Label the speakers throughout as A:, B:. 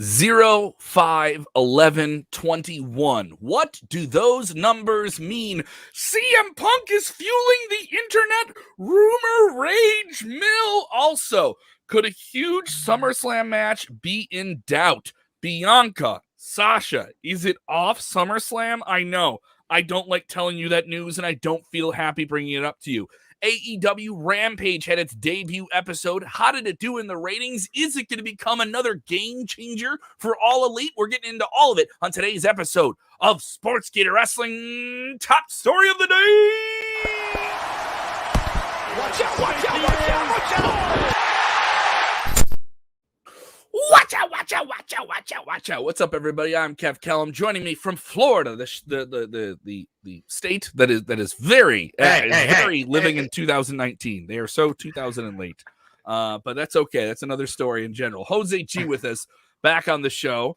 A: 0, 5, 11, 21. What do those numbers mean? CM Punk is fueling the internet rumor rage mill. Also, could a huge SummerSlam match be in doubt? Bianca, Sasha, is it off SummerSlam? I know. I don't like telling you that news, and I don't feel happy bringing it up to you. AEW Rampage had its debut episode. How did it do in the ratings? Is it going to become another game changer for All Elite? We're getting into all of it on today's episode of Sportskeeda Wrestling Top Story of the Day. Watch out, watch out, watch out, watch out. Watch out, watch out, watch out, watch out, watch out. What's up, everybody? I'm Kev Kellum. Joining me from Florida, the state that is very living in 2019. They are so 2000 and late. But that's okay. That's another story in general. Jose G with us back on the show.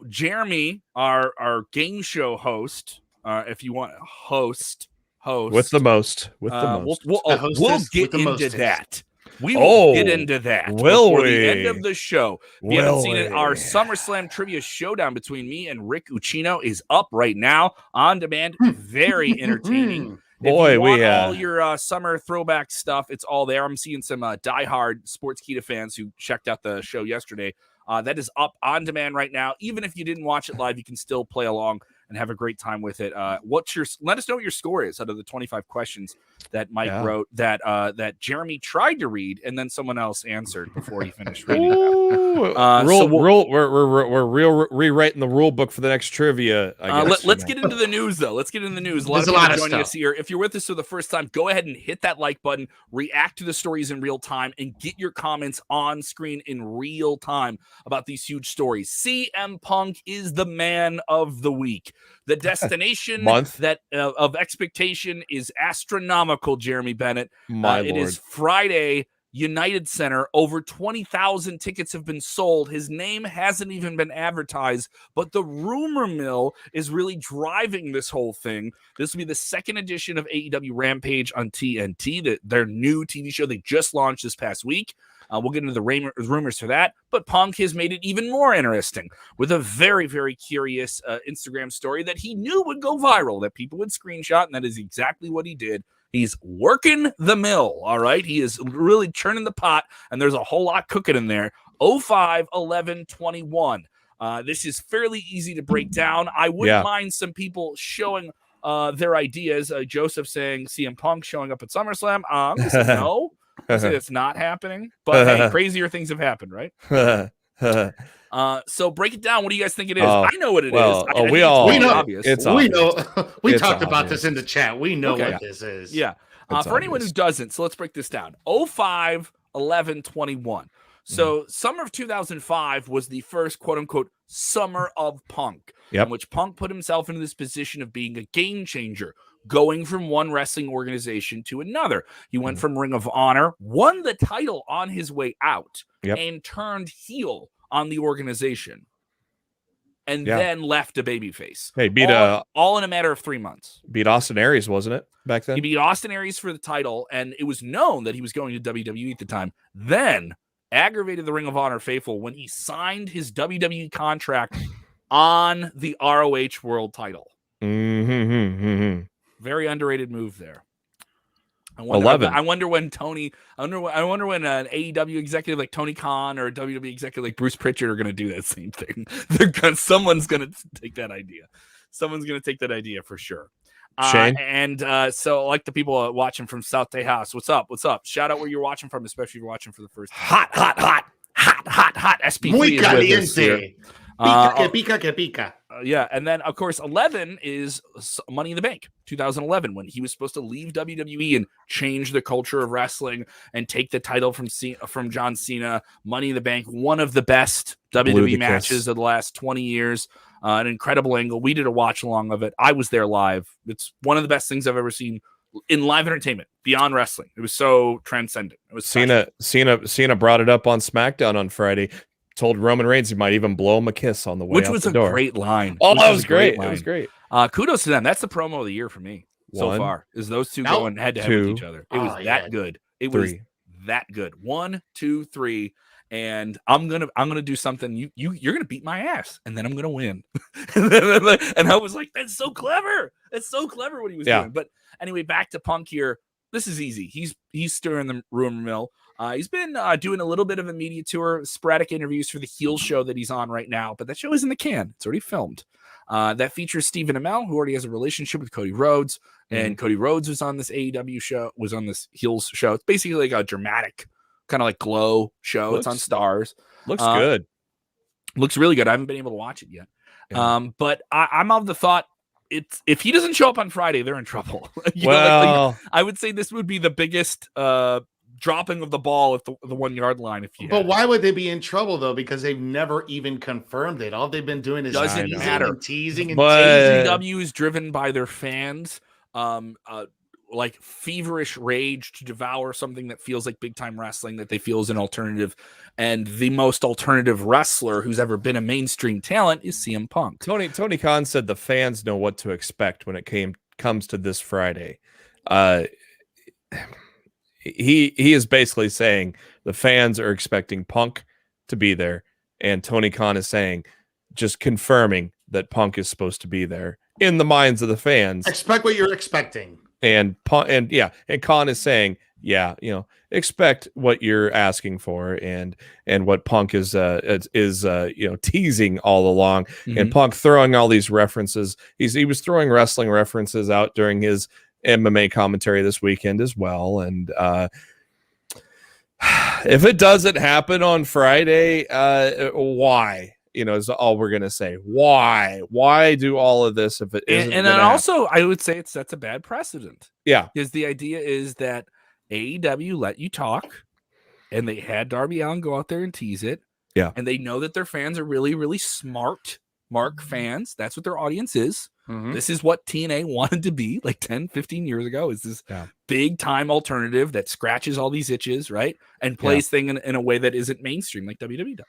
A: Jeremy, our game show host, if you want host
B: with the most.
A: We'll get into that. We will get into that before the end of the show. If you haven't seen it, our SummerSlam Trivia Showdown between me and Rick Uccino is up right now on demand. Very entertaining. If you want all your summer throwback stuff, it's all there. I'm seeing some diehard Sportskeeda fans who checked out the show yesterday. That is up on demand right now. Even if you didn't watch it live, you can still play along and have a great time with it. Let us know what your score is out of the 25 questions that Mike wrote that Jeremy tried to read and then someone else answered before he finished reading.
B: We're rewriting the rule book for the next trivia.
A: Let's get into the news, though. Let's get into the news. A lot of people joining us here. If you're with us for the first time, go ahead and hit that like button, react to the stories in real time, and get your comments on screen in real time about these huge stories. CM Punk is the man of the week. The destination of expectation is astronomical, Jeremy Bennett. It is Friday, United Center. Over 20,000 tickets have been sold. His name hasn't even been advertised, but the rumor mill is really driving this whole thing. This will be the second edition of AEW Rampage on TNT, their new TV show they just launched this past week. We'll get into the rumors for that, but Punk has made it even more interesting with a very, very curious Instagram story that he knew would go viral, that people would screenshot, and that is exactly what he did. He's working the mill, all right? He is really churning the pot, and there's a whole lot cooking in there. 05, 11, 21. This is fairly easy to break down. I wouldn't mind some people showing their ideas. Joseph saying CM Punk showing up at SummerSlam. I'm going to say no. I say it's not happening, but hey, crazier things have happened, right? So break it down. What do you guys think it is? I know what it is.
B: We know.
A: Obvious.
C: We know. We talked about this in the chat. We know what this is.
A: Yeah. For anyone who doesn't, so let's break this down. 05, 11, 21. So summer of 2005 was the first quote unquote summer of Punk, in which Punk put himself into this position of being a game changer, going from one wrestling organization to another. He went from Ring of Honor, won the title on his way out, and turned heel on the organization, and then left a babyface.
B: Hey, beat
A: all in a matter of 3 months.
B: Beat Austin Aries, wasn't it, back then?
A: He beat Austin Aries for the title, and it was known that he was going to WWE at the time. Then aggravated the Ring of Honor faithful when he signed his WWE contract on the ROH World title. Very underrated move there. I wonder when an AEW executive like Tony Khan or a WWE executive like Bruce Pritchard are going to do that same thing. Someone's going to take that idea. Someone's going to take that idea for sure.
B: Shane?
A: So like the people watching from South Tejas, what's up? What's up? Shout out where you're watching from, especially if you're watching for the first time. Hot. SP3
C: Muy
A: caliente.
C: Pica que pica.
A: Yeah, and then of course 11 is Money in the Bank 2011, when he was supposed to leave WWE and change the culture of wrestling and take the title from John Cena. Money in the Bank, one of the best WWE matches of the last 20 years. An incredible angle. We did a watch along of it. I was there live. It's one of the best things I've ever seen in live entertainment beyond wrestling. It was so transcendent. It was
B: Cena brought it up on SmackDown on Friday. Told Roman Reigns he might even blow him a kiss on the way out the door.
A: Which was a great line.
B: Oh, that was great. It was great.
A: Kudos to them. That's the promo of the year for me so far, is those two going head to head with each other. It was that good. It was that good. 1, 2, 3. and I'm gonna do something. You're gonna beat my ass, and then I'm gonna win. And I was like, that's so clever. That's so clever what he was doing. But anyway, back to Punk here. This is easy. He's stirring the rumor mill. He's been doing a little bit of a media tour, sporadic interviews for the heel show that he's on right now, but that show is in the can. It's already filmed. That features Stephen Amell, who already has a relationship with Cody Rhodes, and Cody Rhodes was on this AEW show, was on this heels show. It's basically like a dramatic kind of like glow show. It's on Stars.
B: Looks good.
A: Looks really good. I haven't been able to watch it yet. Yeah. But I'm of the thought, if he doesn't show up on Friday, they're in trouble. Like, I would say this would be the biggest dropping of the ball at the 1 yard line.
C: But why would they be in trouble though? Because they've never even confirmed it. All they've been doing is teasing.
A: AEW is driven by their fans, like feverish rage to devour something that feels like big time wrestling that they feel is an alternative. And the most alternative wrestler who's ever been a mainstream talent is CM Punk.
B: Tony Khan said the fans know what to expect when it comes to this Friday. He is basically saying the fans are expecting Punk to be there, and Tony Khan is saying, just confirming that Punk is supposed to be there in the minds of the fans.
C: Expect what you're expecting.
B: And Khan is saying, expect what you're asking for, and what Punk is teasing all along, and Punk throwing all these references. He was throwing wrestling references out during his MMA commentary this weekend as well. And if it doesn't happen on Friday, why? Is all we're gonna say. Why do all of this if it isn't?
A: And then also, I would say it sets a bad precedent.
B: Yeah,
A: because the idea is that AEW let you talk, and they had Darby Allin go out there and tease it.
B: Yeah,
A: and they know that their fans are really, really smart Mark fans. That's what their audience is. This is what TNA wanted to be like 10, 15 years ago, is this big time alternative that scratches all these itches, right? And plays things in a way that isn't mainstream like WWE does.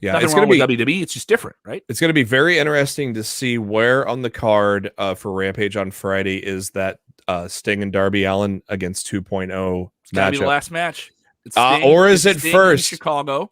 B: Yeah,
A: it's going to be WWE. It's just different, right?
B: It's going to be very interesting to see where on the card for Rampage on Friday is that Sting and Darby Allin against 2.0 matchup.
A: It's got to be the last match.
B: Or is it first
A: Chicago?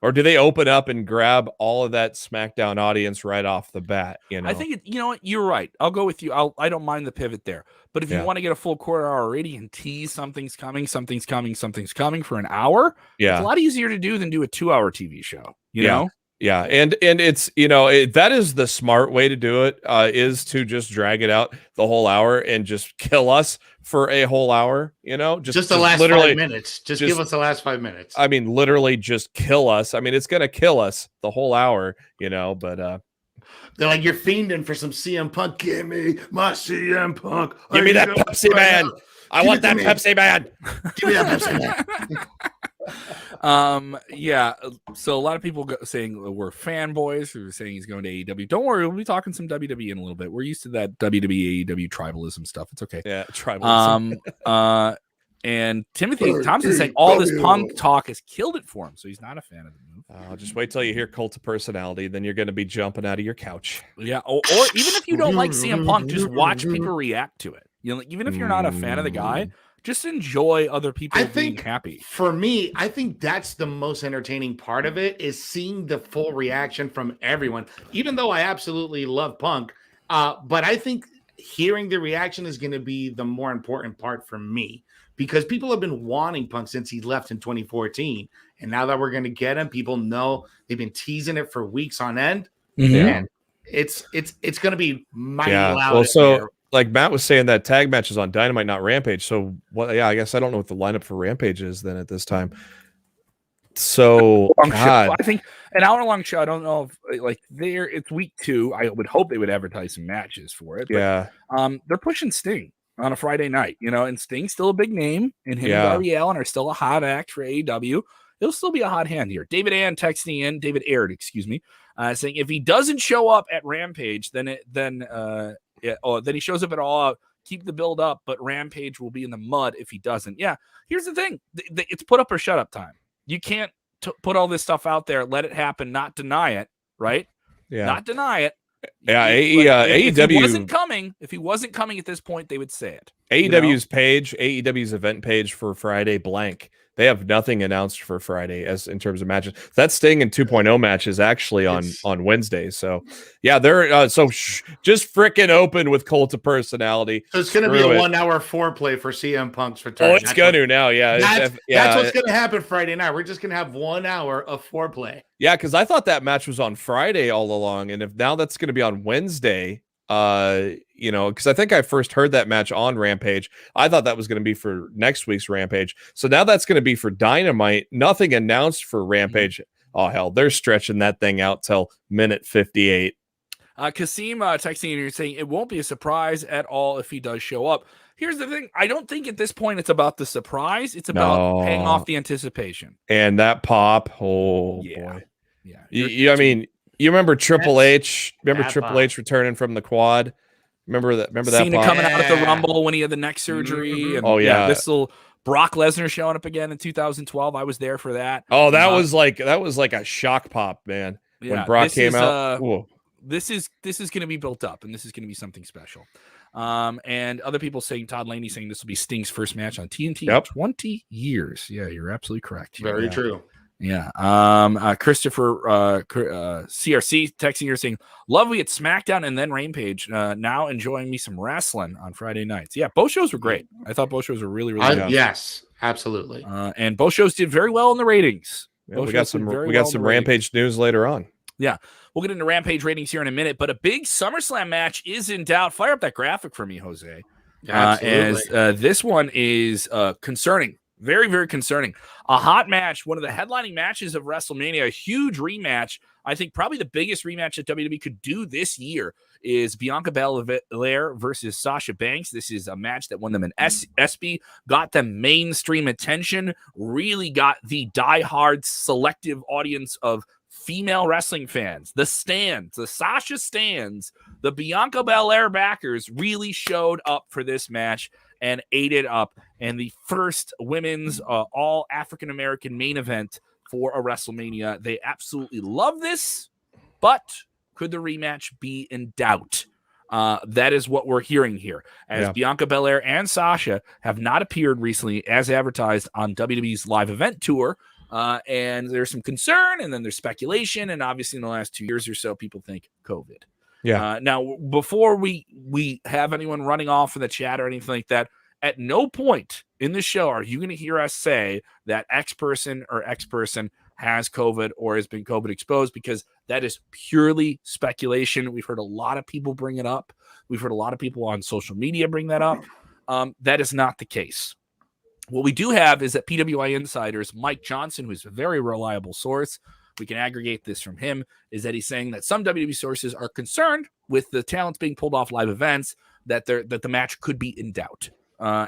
B: Or do they open up and grab all of that SmackDown audience right off the bat?
A: I think you know what, you're right. I'll go with you. I don't mind the pivot there. But if you want to get a full quarter hour already and tease something's coming for an hour, it's a lot easier to do than do a 2-hour TV show. You know?
B: Yeah, and it's that is the smart way to do it, is to just drag it out the whole hour and just kill us for a whole hour. Just
C: the last 5 minutes. Just give us the last 5 minutes.
B: I mean, literally, just kill us. I mean, it's gonna kill us the whole hour. But
C: they're like, you're fiending for some CM Punk. Give me my CM Punk.
B: Give me that Pepsi Man. I want that Pepsi Man.
C: Give me that Pepsi Man.
A: So a lot of people saying we're fanboys who are saying he's going to AEW. Don't worry, we'll be talking some WWE in a little bit. We're used to that WWE AEW tribalism stuff. It's okay.
B: Yeah, tribalism.
A: And Timothy Thompson saying all this Punk talk has killed it for him, so he's not a fan of the move.
B: Just wait till you hear Cult of Personality, then you're going to be jumping out of your couch.
A: Yeah, or even if you don't like CM Punk, just watch people react to it. Even if you're not a fan of the guy, just enjoy other people being happy.
C: For me, I think that's the most entertaining part of it, is seeing the full reaction from everyone. Even though I absolutely love Punk, but I think hearing the reaction is going to be the more important part for me, because people have been wanting Punk since he left in 2014. And now that we're going to get him, people know they've been teasing it for weeks on end. And it's going to be mighty loud.
B: Well, so like Matt was saying, that tag match is on Dynamite, not Rampage. So I guess I don't know what the lineup for Rampage is then at this time. So
A: I think an hour-long show. I don't know if it's week 2. I would hope they would advertise some matches for it. But, they're pushing Sting on a Friday night, and Sting's still a big name, and him and Darby Allin are still a hot act for AEW. It'll still be a hot hand here. David Aird, saying if he doesn't show up at Rampage, then he shows up at All Out. Keep the build up, but Rampage will be in the mud if he doesn't. Yeah, here's the thing: it's put up or shut up time. You can't put all this stuff out there, let it happen, not deny it, right?
B: Yeah,
A: not deny it.
B: Yeah,
A: AEW if he wasn't coming at this point, they would say it.
B: AEW's page, AEW's event page for Friday blank. They have nothing announced for Friday as in terms of matches. That Sting and 2.0 match is actually on Wednesday. So yeah, they're just frickin' open with Cult of Personality.
C: So it's going to be a 1-hour foreplay for CM Punk's return.
B: Oh, it's going to now. Yeah,
C: that's what's going to happen Friday night. We're just going to have 1 hour of foreplay.
B: Yeah, because I thought that match was on Friday all along, and if now that's going to be on Wednesday. Because I think I first heard that match on Rampage. I thought that was going to be for next week's Rampage. So now that's going to be for Dynamite. Nothing announced for Rampage. Oh, hell, they're stretching that thing out till minute 58.
A: Kasim texting you saying it won't be a surprise at all if he does show up. Here's the thing. I don't think at this point it's about the surprise. It's about paying off the anticipation.
B: And that pop. Oh, boy. Yeah. I mean, you remember Triple H? Remember Triple H returning from the quad? Remember that?
A: Cena coming out at the Rumble when he had the neck surgery. And this little Brock Lesnar showing up again in 2012. I was there for that.
B: Oh, that was like a shock pop, man. When Brock came out.
A: This is going to be built up, and this is going to be something special. And other people saying, Todd Laney saying this will be Sting's first match on TNT in 20 years. Yeah, you're absolutely correct.
C: Very true.
A: Yeah. Christopher CRC texting here saying, love we at SmackDown and then Rampage. Now enjoying me some wrestling on Friday nights. Yeah, both shows were great. I thought both shows were really, really good.
C: Yes, absolutely.
A: And both shows did very well in the ratings.
B: Yeah, we got some Rampage news later on.
A: Yeah. We'll get into Rampage ratings here in a minute, but a big SummerSlam match is in doubt. Fire up that graphic for me, Jose.
C: Absolutely.
A: As this one is concerning. Very, very concerning. A hot match, one of the headlining matches of WrestleMania, a huge rematch. I think probably the biggest rematch that WWE could do this year is Bianca Belair versus Sasha Banks. This is a match that won them an ESPY, got them mainstream attention, really got the diehard selective audience of female wrestling fans. The stands, the Sasha stands, the Bianca Belair backers really showed up for this match and ate it up. And the first women's all African-American main event for a WrestleMania. They absolutely love this, but could the rematch be in doubt? That is what we're hearing here, as Bianca Belair and Sasha have not appeared recently as advertised on WWE's live event tour. And there's some concern, and then there's speculation. And obviously in the last 2 years or so, people think COVID.
B: Yeah.
A: Now, before we have anyone running off in the chat or anything like that, at no point in the show are you going to hear us say that X person or X person has COVID or has been COVID exposed, because that is purely speculation. We've heard a lot of people bring it up. We've heard a lot of people on social media bring that up. That is not the case. What we do have is that PWI Insider's Mike Johnson, who's a very reliable source, we can aggregate this from him, is that he's saying that some WWE sources are concerned with the talents being pulled off live events, that the match could be in doubt.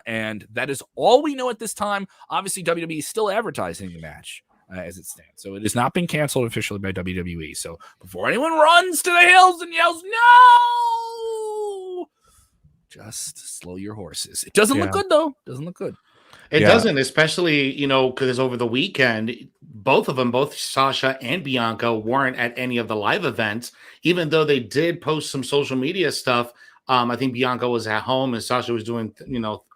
A: And that is all we know at this time. Obviously, WWE is still advertising the match as it stands. So it has not been canceled officially by WWE. So before anyone runs to the hills and yells, no, just slow your horses. It doesn't look good, though. Doesn't look good.
C: It doesn't, especially, because over the weekend, both Sasha and Bianca weren't at any of the live events, even though they did post some social media stuff. I think Bianca was at home and Sasha was doing,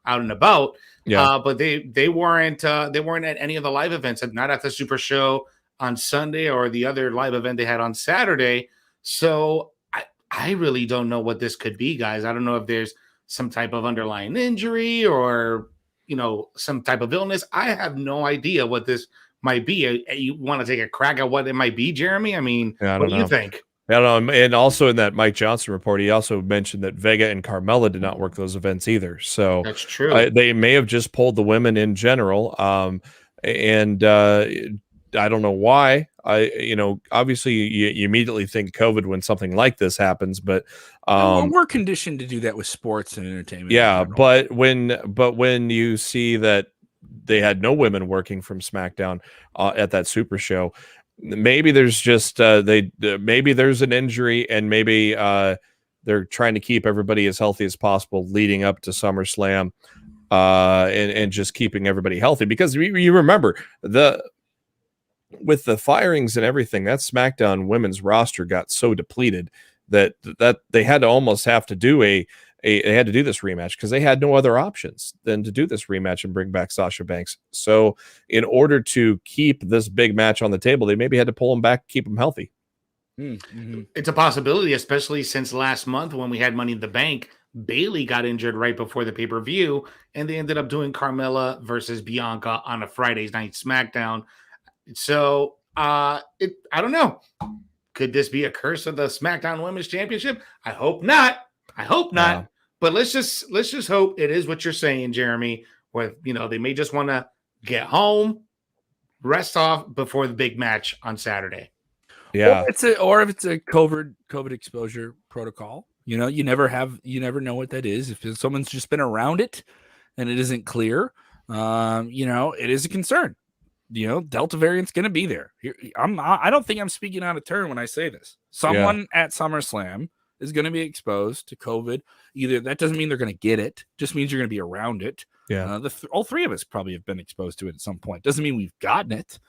C: out and about. Yeah. But they weren't at any of the live events, not at the Super Show on Sunday or the other live event they had on Saturday. So I really don't know what this could be, guys. I don't know if there's some type of underlying injury or some type of illness. I have no idea what this might be. You want to take a crack at what it might be, Jeremy? I mean, what do you think?
B: I don't know. And also in that Mike Johnson report, he also mentioned that Vega and Carmella did not work those events either. So
C: that's true.
B: They may have just pulled the women in general. And I don't know why. Obviously you immediately think COVID when something like this happens, but
A: we're conditioned to do that with sports and entertainment.
B: Yeah, but when you see that they had no women working from SmackDown at that Super Show, maybe there's just maybe there's an injury, and maybe they're trying to keep everybody as healthy as possible leading up to SummerSlam, and just keeping everybody healthy, because you remember with the firings and everything, that SmackDown women's roster got so depleted that they had to almost have to do a they had to do this rematch because they had no other options than to do this rematch and bring back Sasha Banks. So in order to keep this big match on the table, they maybe had to pull him back, keep him healthy.
C: Mm-hmm. It's a possibility, especially since last month when we had Money in the Bank, Bailey got injured right before the pay-per-view, and they ended up doing Carmella versus Bianca on a Friday night SmackDown. So I don't know. Could this be a curse of the SmackDown Women's Championship? I hope not. Yeah. But let's just hope it is what you're saying, Jeremy. Where they may just want to get home, rest off before the big match on Saturday.
B: Yeah,
A: or if it's a COVID exposure protocol. You never know what that is. If someone's just been around it and it isn't clear, it is a concern. Delta variant's going to be there. I don't think I'm speaking out of turn when I say this. Someone at SummerSlam is going to be exposed to COVID. Either that doesn't mean they're going to get it, just means you're going to be around it.
B: Yeah,
A: all three of us probably have been exposed to it at some point. Doesn't mean we've gotten it.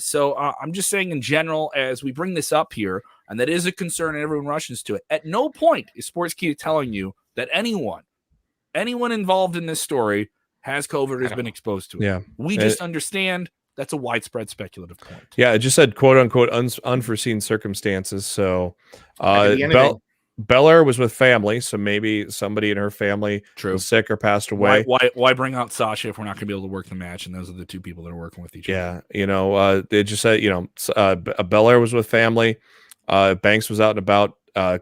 A: So I'm just saying in general, as we bring this up here, and that is a concern and everyone rushes to it, at no point is Sportskeeda telling you that anyone involved in this story has COVID or has been exposed to it.
B: Yeah.
A: We just understand that's a widespread speculative point.
B: Yeah, it just said quote unquote unforeseen circumstances. So BELAIR was with family, so maybe somebody in her family was sick or passed away.
A: Why bring out Sasha if we're not going to be able to work the match? And those are the two people that are working with each other.
B: Yeah, they just said BELAIR was with family. Banks was out and about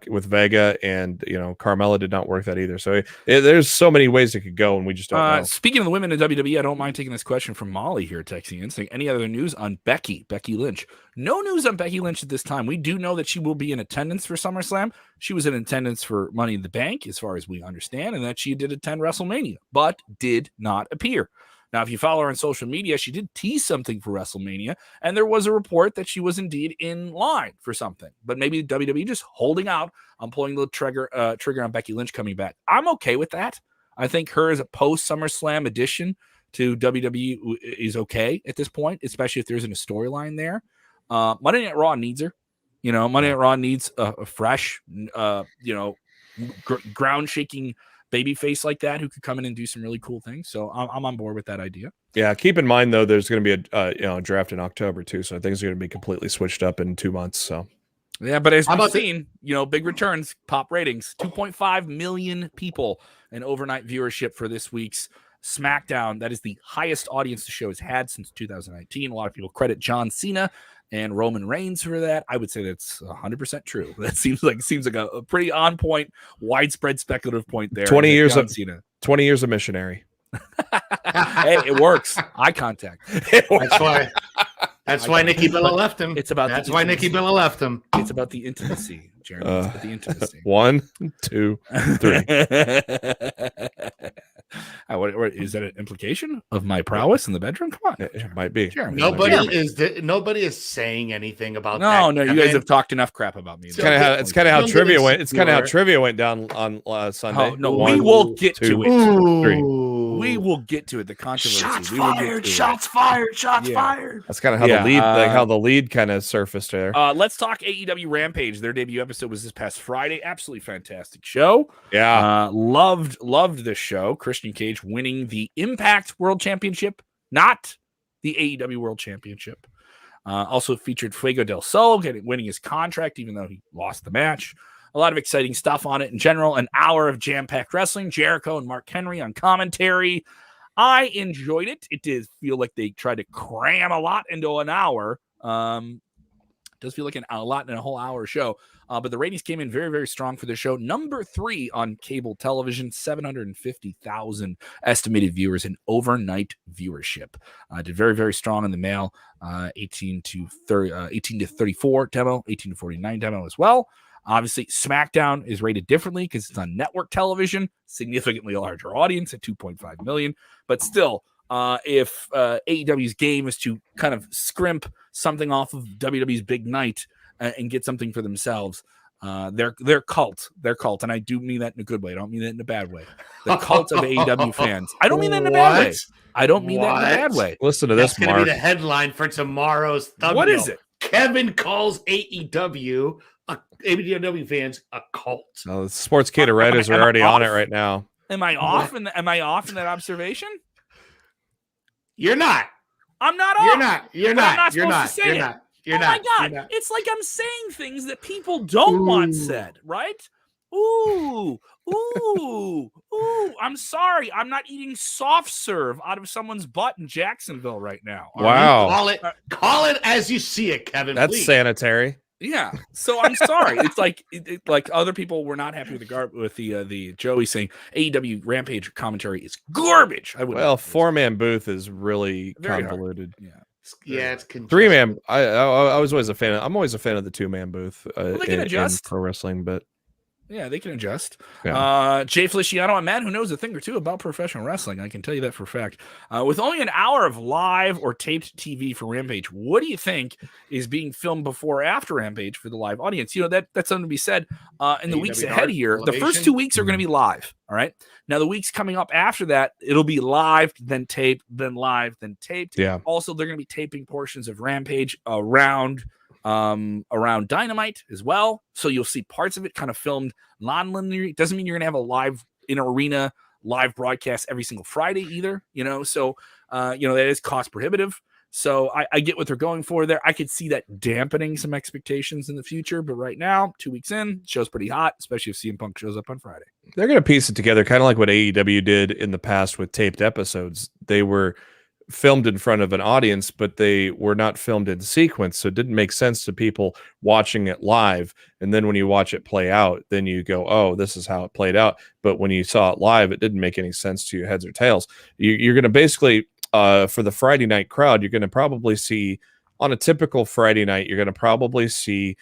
B: with Vega, and Carmella did not work that either. So there's so many ways it could go, and we just don't know.
A: Speaking of the women in WWE, I don't mind taking this question from Molly here, texting in, saying any other news on Becky Lynch? No news on Becky Lynch at this time. We do know that she will be in attendance for SummerSlam. She was in attendance for Money in the Bank, as far as we understand, and that she did attend WrestleMania, but did not appear. Now, if you follow her on social media, she did tease something for WrestleMania, and there was a report that she was indeed in line for something. But maybe WWE just holding out on pulling the trigger on Becky Lynch coming back. I'm okay with that. I think her as a post-SummerSlam addition to WWE is okay at this point, especially if there isn't a storyline there. Monday Night Raw needs her. Monday Night Raw needs a fresh, ground-shaking baby face like that who could come in and do some really cool things. So I'm on board with that idea.
B: Yeah, keep in mind though, there's going to be a draft in October too, so things are going to be completely switched up in 2 months. So
A: yeah, but as we've seen, big returns, pop ratings, 2.5 million people in overnight viewership for this week's SmackDown. That is the highest audience the show has had since 2019. A lot of people credit John Cena and Roman Reigns for that. I would say that's 100% true. That seems like a pretty on point, widespread speculative point there.
B: 20 years of missionary.
A: Hey, it works. Eye contact.
C: That's why Nikki Bella left him.
A: That's
C: why Nikki Bella left him.
A: It's about the intimacy, Jeremy. It's about the intimacy.
B: 1, 2, 3.
A: What is that an implication of my prowess in the bedroom? Come on,
B: it might be.
A: Jeremy,
C: nobody is saying anything about that.
A: No, you guys have talked enough crap about me.
B: It's kind of how trivia went. It's kind of how trivia went down on Sunday.
A: Oh, no, we will get to it.
B: 3.
A: We will get to it. The controversy.
C: Shots fired.
B: That's kind of how the lead, how the lead kind of surfaced there.
A: Let's talk AEW Rampage. Their debut episode was this past Friday. Absolutely fantastic show.
B: Yeah,
A: loved this show. Christian Cage winning the Impact World Championship, not the AEW World Championship. Also featured Fuego del Sol winning his contract, even though he lost the match. A lot of exciting stuff on it in general. An hour of jam-packed wrestling. Jericho and Mark Henry on commentary. I enjoyed it. It did feel like they tried to cram a lot into an hour. Does feel like a lot in a whole hour show. But the ratings came in very, very strong for the show. Number 3 on cable television, 750,000 estimated viewers in overnight viewership. Did very, very strong in the male 18 to 34 demo, 18 to 49 demo as well. Obviously, SmackDown is rated differently because it's on network television, significantly larger audience at 2.5 million. But still, if AEW's game is to kind of scrimp something off of WWE's big night and get something for themselves, they're cult. They're cult. And I do mean that in a good way. I don't mean that in a bad way. The cult of AEW fans. I don't mean that in a bad way. I don't mean that in a bad way.
B: Listen to this,
C: Mark. That's going to be the headline for tomorrow's thumbnail.
A: What is it?
C: Kevin calls AEW fans a cult.
B: No, the Sportskeeda Redditors are already on it right now.
A: Am I off in that observation?
C: You're not.
A: I'm not off.
C: You're not. You're not.
A: Oh my God. It's like I'm saying things that people don't want said, right? Ooh. I'm sorry. I'm not eating soft serve out of someone's butt in Jacksonville right now.
B: Wow.
C: Call it as you see it, Kevin.
B: That's
C: please.
B: Sanitary.
A: Yeah. So I'm sorry. It's like like other people were not happy with the Joey saying AEW Rampage commentary is garbage.
B: Well, 4-man booth is really convoluted.
A: Hard.
C: Yeah, it's
B: 3-man. I was always a fan. I'm always a fan of the 2-man booth
A: in
B: pro wrestling, but
A: yeah, they can adjust.
B: Yeah.
A: Jay Feliciano, a man who knows a thing or two about professional wrestling. I can tell you that for a fact. With only an hour of live or taped TV for Rampage, what do you think is being filmed before or after Rampage for the live audience? You know, that's something to be said in the weeks ahead here. The first 2 weeks are going to be live. All right. Now, the weeks coming up after that, it'll be live, then taped, then live, then taped.
B: Yeah.
A: Also, they're going to be taping portions of Rampage around Dynamite as well. So you'll see parts of it kind of filmed non-linear. It doesn't mean you're going to have a live in arena live broadcast every single Friday either, you know? So, that is cost prohibitive. So I get what they're going for there. I could see that dampening some expectations in the future, but right now, 2 weeks in, show's pretty hot, especially if CM Punk shows up on Friday.
B: They're going to piece it together kind of like what AEW did in the past with taped episodes. They were filmed in front of an audience, but they were not filmed in sequence, so it didn't make sense to people watching it live. And then when you watch it play out, then you go, oh, this is how it played out. But when you saw it live, it didn't make any sense to you, heads or tails. You're going to basically for the Friday night crowd, you're going to probably see, on a typical Friday night, you're going to probably see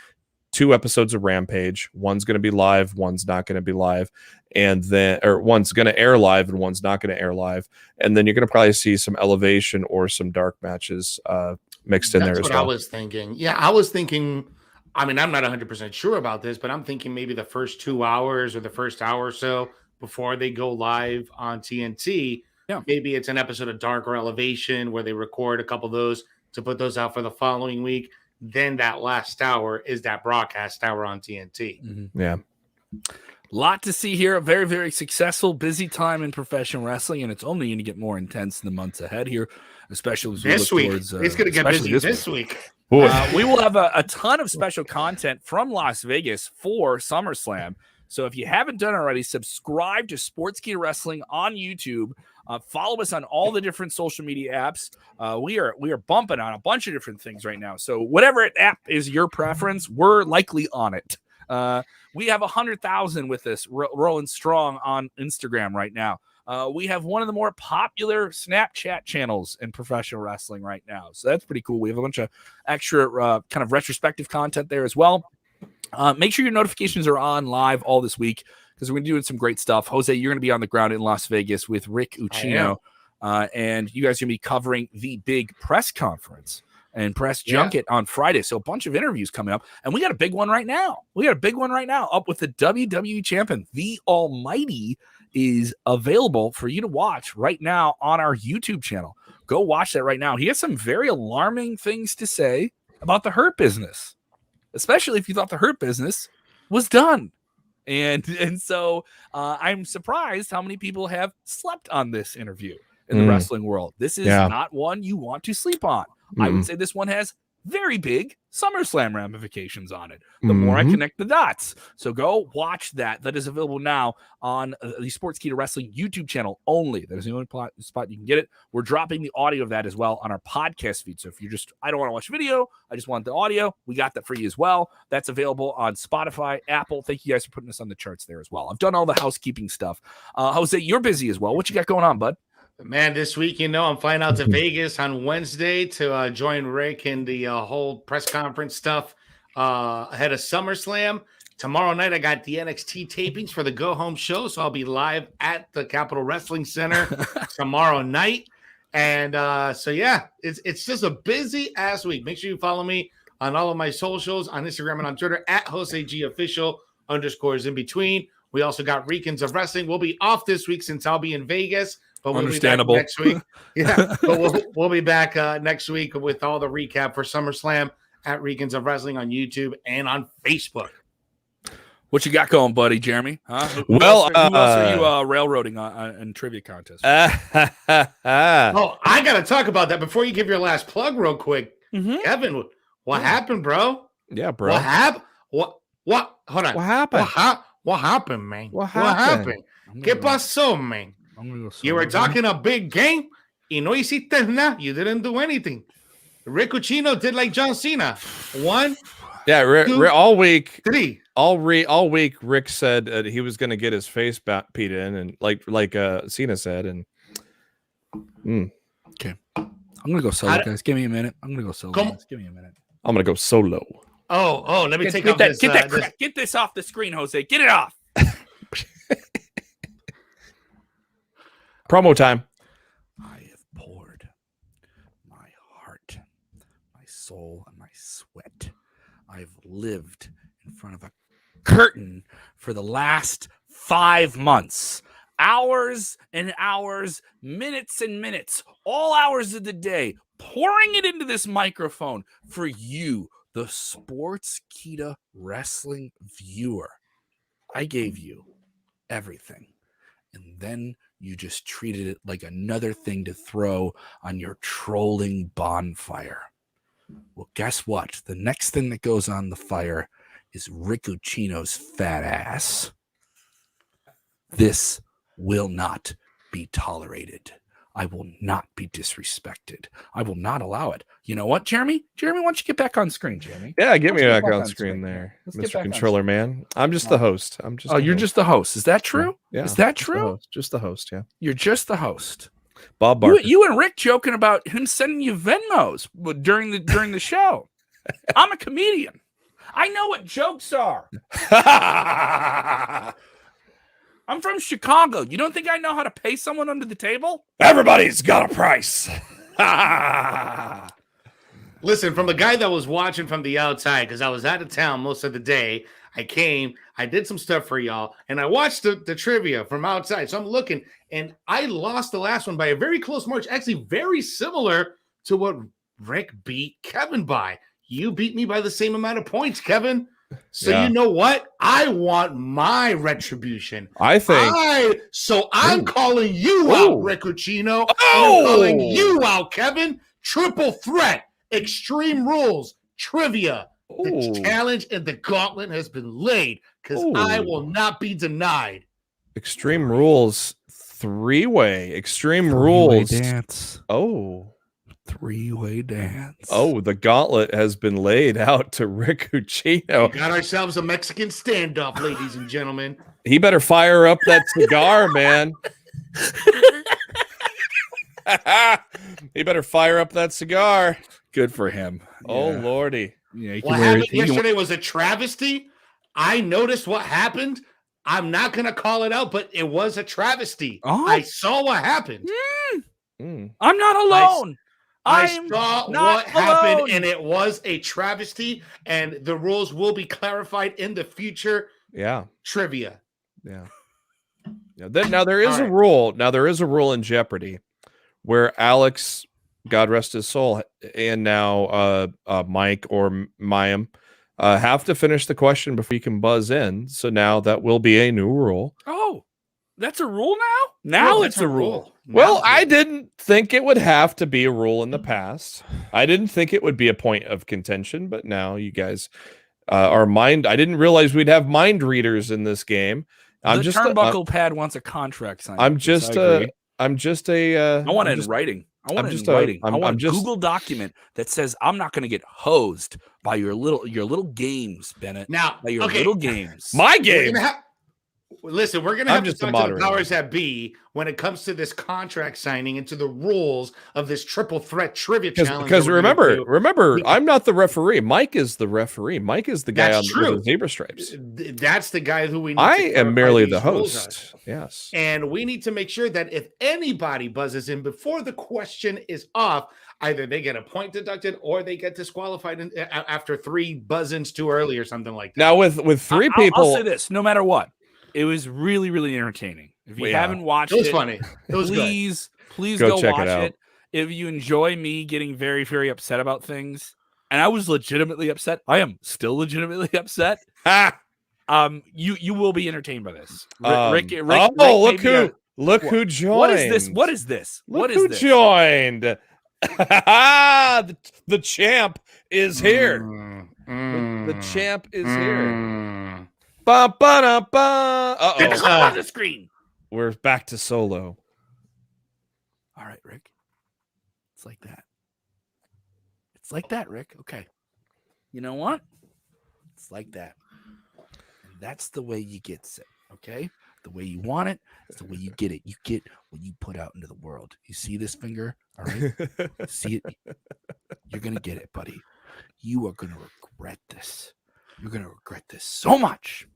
B: 2 episodes of Rampage. One's going to be live, one's not going to be live, or one's going to air live and one's not going to air live. And then you're going to probably see some Elevation or some dark matches mixed in there as well.
C: That's what I was thinking. Yeah, I was thinking, I mean, I'm not 100% sure about this, but I'm thinking maybe the first 2 hours or the first hour or so before they go live on TNT, maybe it's an episode of Dark or Elevation where they record a couple of those to put those out for the following week. Then that last hour is that broadcast hour on TNT.
B: Mm-hmm. Yeah.
A: Lot to see here. A very, very successful, busy time in professional wrestling, and it's only going to get more intense in the months ahead here, especially as we
C: this
A: look
C: week.
A: Towards,
C: it's going to get busy this week.
A: We will have a ton of special content from Las Vegas for SummerSlam. So if you haven't done already, subscribe to Sportskeeda Wrestling on YouTube. Follow us on all the different social media apps. We are bumping on a bunch of different things right now. So whatever app is your preference, we're likely on it. We have 100,000 with us rolling strong on Instagram right now. We have one of the more popular Snapchat channels in professional wrestling right now. So that's pretty cool. We have a bunch of extra kind of retrospective content there as well. Make sure your notifications are on live all this week because we're going to be doing some great stuff. Jose, you're going to be on the ground in Las Vegas with Rick Ucchino, and you guys are going to be covering the big press conference and press junket on Friday. So a bunch of interviews coming up, and we got a big one right now. Up with the WWE champion. The Almighty is available for you to watch right now on our YouTube channel. Go watch that right now. He has some very alarming things to say about the Hurt Business, especially if you thought the Hurt Business was done. And so I'm surprised how many people have slept on this interview in the wrestling world. This is not one you want to sleep on. I would say this one has very big SummerSlam ramifications on it. The more I connect the dots. So go watch that. That is available now on the Sportskeeda Wrestling YouTube channel only. That is the only spot you can get it. We're dropping the audio of that as well on our podcast feed. So if you're just, I don't want to watch video, I just want the audio, we got that for you as well. That's available on Spotify, Apple. Thank you guys for putting us on the charts there as well. I've done all the housekeeping stuff. Jose, you're busy as well. What you got going on, bud?
C: Man, this week, I'm flying out to Vegas on Wednesday to join Rick in the whole press conference stuff ahead of SummerSlam. Tomorrow night, I got the NXT tapings for the Go Home show, so I'll be live at the Capitol Wrestling Center tomorrow night. And it's just a busy ass week. Make sure you follow me on all of my socials, on Instagram and on Twitter at JoseG Official_ in between. We also got Recons of Wrestling. We'll be off this week since I'll be in Vegas. But we'll
A: Understandable.
C: Be back next week. But we'll be back next week with all the recap for SummerSlam at Regans of Wrestling on YouTube and on Facebook.
A: What you got going, buddy, Jeremy? Huh? Who else are you railroading in trivia contest?
C: Oh, I got to talk about that before you give your last plug real quick. Kevin, what happened, bro?
B: Yeah, bro.
C: What happened? What? Hold on.
B: What happened?
C: What happened, man?
B: What happened?
C: ¿Qué pasó, man? You were talking a big game y no hiciste nada. You didn't do anything. Rick Ucchino did like John Cena. 1,
B: yeah,
C: 2,
B: all week,
C: 3.
B: All week, Rick said he was going to get his face beat in, and like Cena said, and
A: okay, I'm gonna go solo, guys. Give me a minute. I'm gonna go solo. Guys. Give me a minute.
B: I'm gonna go solo.
C: Oh, let me take off
A: this. Get this off the screen, Jose. Get it off.
B: Promo time.
A: I have poured my heart, my soul, and my sweat. I've lived in front of a curtain for the last 5 months. Hours and hours, minutes and minutes, all hours of the day, pouring it into this microphone for you, the Sportskeeda wrestling viewer. I gave you everything. And then you just treated it like another thing to throw on your trolling bonfire. Well, guess what? The next thing that goes on the fire is Rick Ucchino's fat ass. This will not be tolerated. I will not be disrespected. I will not allow it. You know what, Jeremy? Jeremy, why don't you get back on screen, Jeremy?
B: Yeah, get me back on screen there, Mr. Controller Man. I'm just the host.
A: You're just the host. Is that true?
B: Yeah.
A: Is that true?
B: Just the host, yeah.
A: You're just the host.
B: Bob Barker.
A: You and Rick joking about him sending you Venmos during the show. I'm a comedian. I know what jokes are. I'm from Chicago. You don't think I know how to pay someone under the table?
B: Everybody's got a price.
C: Listen, from the guy that was watching from the outside, because I was out of town most of the day, I came, I did some stuff for y'all, and I watched the trivia from outside. So I'm looking, and I lost the last one by a very close margin, actually very similar to what Rick beat Kevin by. You beat me by the same amount of points, Kevin. So you know what? I want my retribution. I'm calling you out, Rick Ucchino. I'm calling you out, Kevin. Triple threat, extreme rules, trivia. The challenge and the gauntlet has been laid because I will not be denied.
B: Extreme rules, three-way. Extreme rules
A: dance. Three-way dance.
B: The gauntlet has been laid out to Rick Ucchino.
C: We got ourselves a Mexican standoff, ladies and gentlemen.
B: He better fire up that cigar, man. He better fire up that cigar.
A: Good for him.
B: Oh, Lordy.
C: Yeah, what happened yesterday was a travesty. I noticed what happened. I'm not going to call it out, but it was a travesty. I saw what happened.
A: I'm not alone.
C: I saw what happened, and it was a travesty, and the rules will be clarified in the future.
B: Yeah.
C: Trivia.
B: Yeah. Now there is a rule. Now there is a rule in Jeopardy where Alex, God rest his soul, and now Mike or Mayim have to finish the question before you can buzz in. So now that will be a new rule.
A: Oh, that's a rule now? Now it's a rule.
B: Well, I didn't think it would have to be a rule in the past. I didn't think it would be a point of contention, but now you guys are mind. I didn't realize we'd have mind readers in this game.
A: The turnbuckle pad wants a contract signed.
B: I want it
A: in writing. I want a Google document that says I'm not going to get hosed by your little games, Bennett.
C: Now,
A: by your little games.
B: My game.
C: Listen, we're going to have to talk to the powers that be when it comes to this contract signing and to the rules of this triple threat trivia challenge.
B: Because remember, I'm not the referee. Mike is the referee. Mike is the guy on the zebra stripes.
C: That's the guy who we need
B: I am merely the host. Yes.
C: And we need to make sure that if anybody buzzes in before the question is off, either they get a point deducted or they get disqualified after 3 buzz-ins too early or something like that.
B: Now, with 3 people...
A: I'll say this, no matter what. It was really, really entertaining. If you haven't watched it,
C: was funny. It was
A: please go watch it. If you enjoy me getting very, very upset about things, and I was legitimately upset. I am still legitimately upset. You will be entertained by this. Rick
B: Look who joined.
A: What is this? What is this?
B: Look who joined. The champ is here. The champ is here. Ba ba da ba.
A: It's on the screen.
B: We're back to solo.
A: All right, Rick. It's like that. It's like that, Rick. Okay. You know what? It's like that. And that's the way you get it. Okay? The way you want it. It's the way you get it. You get what you put out into the world. You see this finger? All right. See it? You're going to get it, buddy. You are going to regret this. You're going to regret this so much.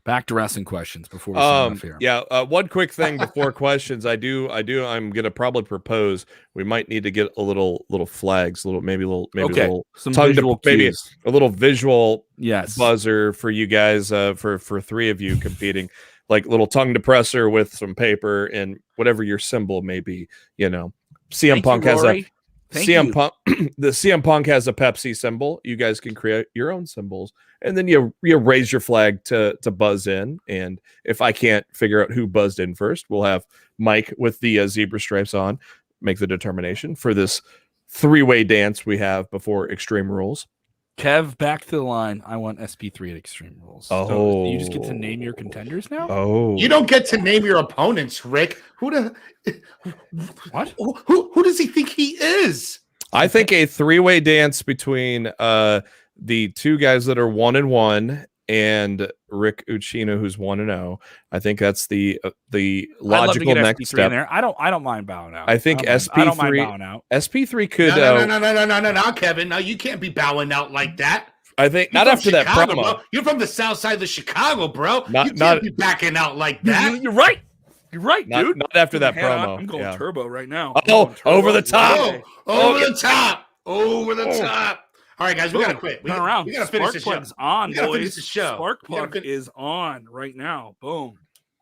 A: Back to wrestling questions before we sign off here.
B: Yeah, one quick thing before questions. I'm gonna probably propose we might need to get a little flags, maybe a little
A: some visual cues.
B: A little visual
A: yes
B: buzzer for you guys, for three of you competing, like little tongue depressor with some paper and whatever your symbol may be. You know, CM Punk has a the CM Punk has a Pepsi symbol. You guys can create your own symbols, and then you raise your flag to buzz in. And if I can't figure out who buzzed in first, we'll have Mike with the zebra stripes on make the determination for this three-way dance we have before Extreme Rules.
A: Kev, back to the line. I want SP3 at Extreme Rules.
B: Oh,
A: so you just get to name your contenders now?
B: Oh,
C: you don't get to name your opponents, Rick.
A: What?
C: Who does he think he is?
B: I think a three-way dance between the two guys that are 1-1 and Rick Ucchino, who's 1-0. I think that's the logical next step.
A: In there. I don't mind bowing out.
B: I think SP3.
A: I don't mind bowing out.
B: SP3 could.
C: No, Kevin. No, you can't be bowing out like that.
B: I think not after Chicago, that promo.
C: Bro. You're from the south side of Chicago, bro. You can't be backing out like that.
A: You're right. You're right, dude.
B: Not after that promo.
A: I'm going turbo right now.
B: Over the top.
C: Over the top. All right, guys, we gotta quit.
A: Turn around.
C: We gotta finish the show.
A: On,
C: we gotta
A: boys.
C: finish the show.
A: Spark plug is on right now. Boom.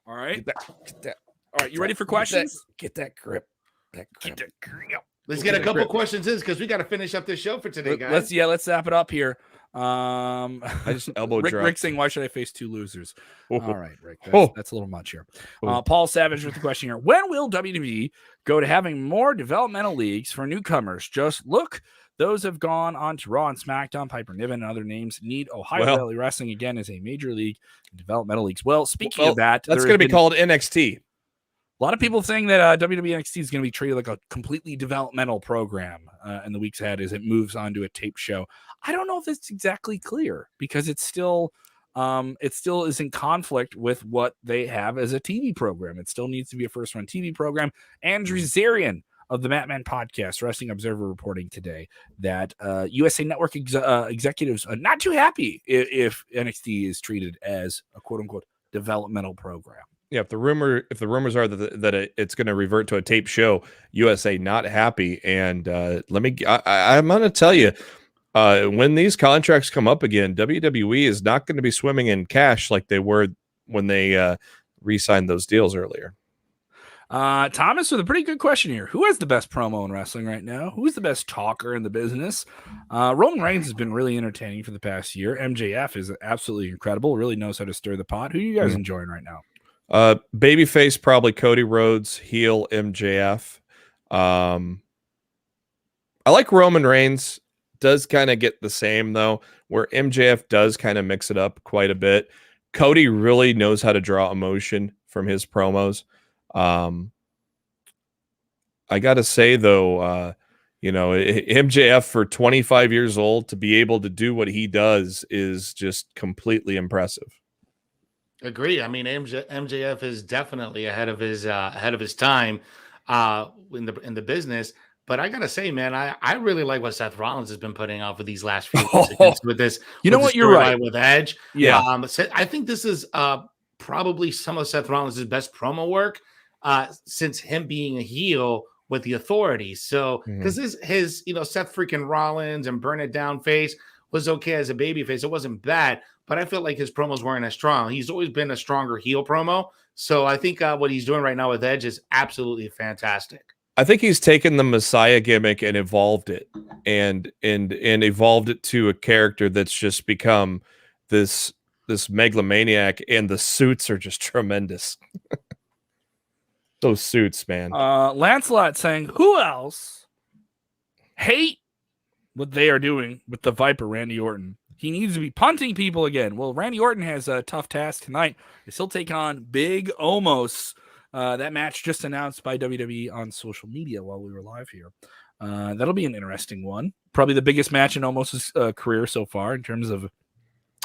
A: All right. Get that. All right, you ready for questions?
B: Get that grip.
A: Get that grip.
C: Let's get a couple questions in because we got to finish up this show for today, guys.
A: Let's wrap it up here.
B: I just elbow drop.
A: Rick saying, "Why should I face two losers?" All right, Rick. That's a little much here. Paul Savage with the question here: when will WWE go to having more developmental leagues for newcomers? Just look. Those have gone on to Raw and SmackDown. Piper Niven and other names need Ohio Valley Wrestling again as a major league and developmental leagues. Well, speaking of that,
B: that's going to be called NXT.
A: A lot of people saying that WWE NXT is going to be treated like a completely developmental program in the weeks ahead as it moves on to a tape show. I don't know if it's exactly clear because it still is in conflict with what they have as a TV program. It still needs to be a first-run TV program. Andrew Zarian of the Matman Podcast, Wrestling Observer, reporting today that USA Network executives are not too happy if NXT is treated as a quote-unquote developmental program.
B: Yeah, if the rumors are that it's going to revert to a tape show, USA not happy. And I'm going to tell you, when these contracts come up again, WWE is not going to be swimming in cash like they were when they re-signed those deals earlier.
A: Thomas with a pretty good question here. Who has the best promo in wrestling right now? Who's the best talker in the business? Roman Reigns has been really entertaining for the past year. MJF is absolutely incredible. Really knows how to stir the pot. Who are you guys enjoying right now?
B: Babyface, probably Cody Rhodes. Heel, MJF. I like Roman Reigns. Does kind of get the same though, where MJF does kind of mix it up quite a bit. Cody really knows how to draw emotion from his promos. I gotta say though, MJF for 25 years old to be able to do what he does is just completely impressive.
C: Agree. I mean, MJF is definitely ahead of his time in the business. But I gotta say, man, I really like what Seth Rollins has been putting out for these last few weeks with this.
A: You're right
C: with Edge.
A: Yeah.
C: I think this is probably some of Seth Rollins' best promo work since him being a heel with the Authority. So because his Seth freaking Rollins and Burn It Down face was okay as a baby face. It wasn't bad, but I felt like his promos weren't as strong. He's always been a stronger heel promo. So I think what he's doing right now with Edge is absolutely fantastic.
B: I think he's taken the Messiah gimmick and evolved it, and evolved it to a character that's just become this megalomaniac, and the suits are just tremendous. Those suits, man.
A: Lancelot saying, who else hate what they are doing with the Viper, Randy Orton? He needs to be punting people again. Well, Randy Orton has a tough task tonight. He'll take on Big Omos. That match just announced by WWE on social media while we were live here. That'll be an interesting one. Probably the biggest match in Omos' career so far in terms of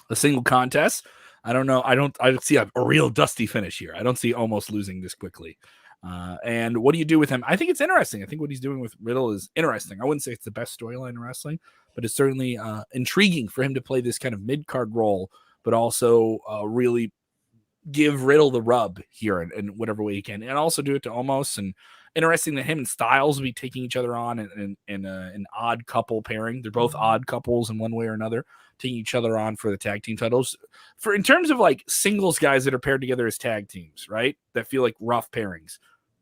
A: a single contest. I don't know. I don't see a real dusty finish here. I don't see Omos losing this quickly. And what do you do with him? I think it's interesting. I think what he's doing with Riddle is interesting. I wouldn't say it's the best storyline in wrestling, but it's certainly intriguing for him to play this kind of mid-card role, but also really give Riddle the rub here in whatever way he can, and also do it to Omos. And interesting that him and Styles will be taking each other on in an odd couple pairing. They're both odd couples in one way or another, taking each other on for the tag team titles. For in terms of like singles guys that are paired together as tag teams, right? That feel like rough pairings.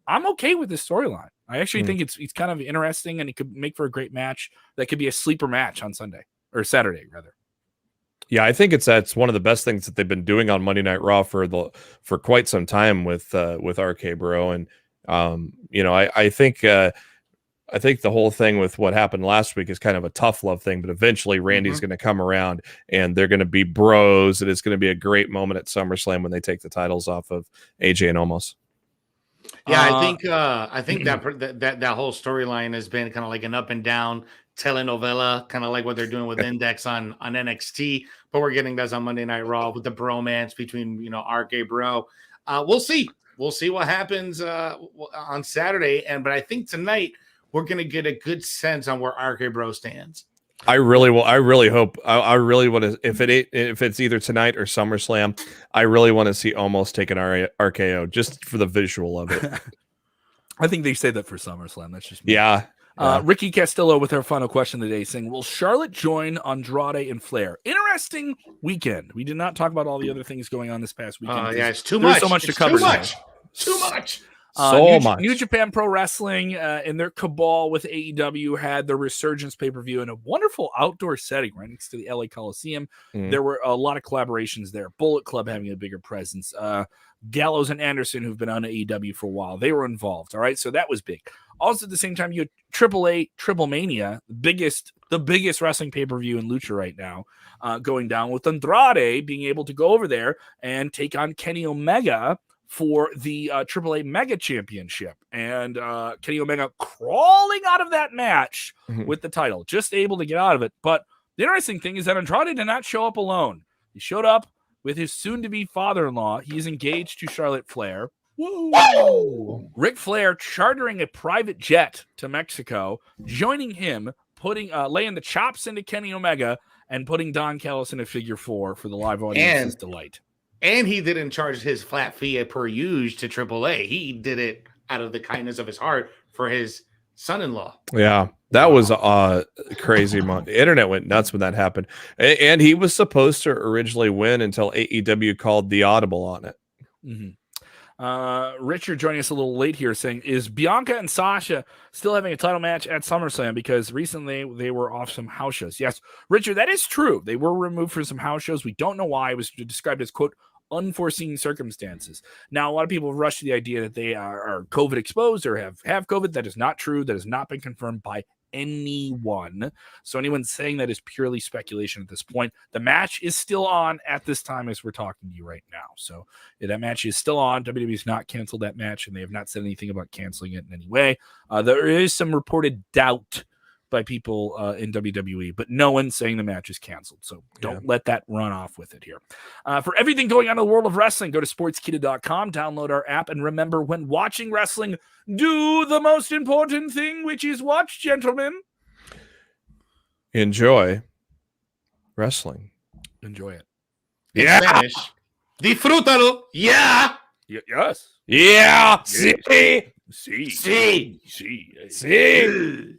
A: I'm okay with this storyline. I actually think it's kind of interesting, and it could make for a great match. That could be a sleeper match on Sunday or Saturday, rather.
B: Yeah, I think that's one of the best things that they've been doing on Monday Night Raw for quite some time with RK Bro, and I think the whole thing with what happened last week is kind of a tough love thing, but eventually Randy's going to come around, and they're going to be bros, and it's going to be a great moment at SummerSlam when they take the titles off of AJ and Omos.
C: Yeah, I think that whole storyline has been kind of like an up and down telenovela, kind of like what they're doing with Index on NXT, but we're getting this on Monday Night Raw with the bromance between RK Bro. We'll see what happens on Saturday, but I think tonight we're gonna get a good sense on where RK Bro stands.
B: I really hope. I really want to. If it's either tonight or SummerSlam, I really want to see Omos take an RKO just for the visual of it.
A: I think they say that for SummerSlam. That's just me.
B: Yeah.
A: Ricky Castillo with our final question of the day saying, will Charlotte join Andrade and Flair? Interesting weekend. We did not talk about all the other things going on this past weekend.
C: Yeah, it's too much.
A: So much to cover.
C: Too much.
A: New Japan Pro Wrestling in their cabal with AEW had the Resurgence pay-per-view in a wonderful outdoor setting right next to the LA Coliseum. There were a lot of collaborations there. Bullet Club having a bigger presence. Gallows and Anderson, who've been on AEW for a while, they were involved. All right, so that was big. Also, at the same time, you had AAA Triple Mania, the biggest wrestling pay-per-view in Lucha right now, going down with Andrade being able to go over there and take on Kenny Omega for the AAA Mega Championship. And Kenny Omega crawling out of that match with the title, just able to get out of it. But the interesting thing is that Andrade did not show up alone. He showed up with his soon-to-be father-in-law. He's engaged to Charlotte Flair. Whoa! Ric Flair chartering a private jet to Mexico, joining him, laying the chops into Kenny Omega, and putting Don Callis in a figure four for the live audience's delight.
C: And he didn't charge his flat fee per use to AAA. He did it out of the kindness of his heart for his son-in-law.
B: Yeah, that was crazy. The internet went nuts when that happened. And he was supposed to originally win until AEW called the audible on it.
A: Richard joining us a little late here saying, is Bianca and Sasha still having a title match at SummerSlam? Because recently they were off some house shows. Yes, Richard, that is true. They were removed from some house shows. We don't know why. It was described as, quote, unforeseen circumstances. Now, a lot of people rush to the idea that they are COVID exposed or have COVID. That is not true. That has not been confirmed by anyone. So anyone saying that is purely speculation at this point. The match is still on at this time as we're talking to you right now. So that match is still on. WWE has not canceled that match, and they have not said anything about canceling it in any way. There is some reported doubt by people in WWE, but no one's saying the match is canceled. So don't let that run off with it here. For everything going on in the world of wrestling, go to sportskeeda.com, download our app, and remember, when watching wrestling, do the most important thing, which is watch, gentlemen.
B: Enjoy wrestling.
A: Enjoy it.
C: In Spanish. Disfrútalo. Yeah.
A: Yes.
B: Yeah.
A: Sí.
C: Sí.
A: Sí.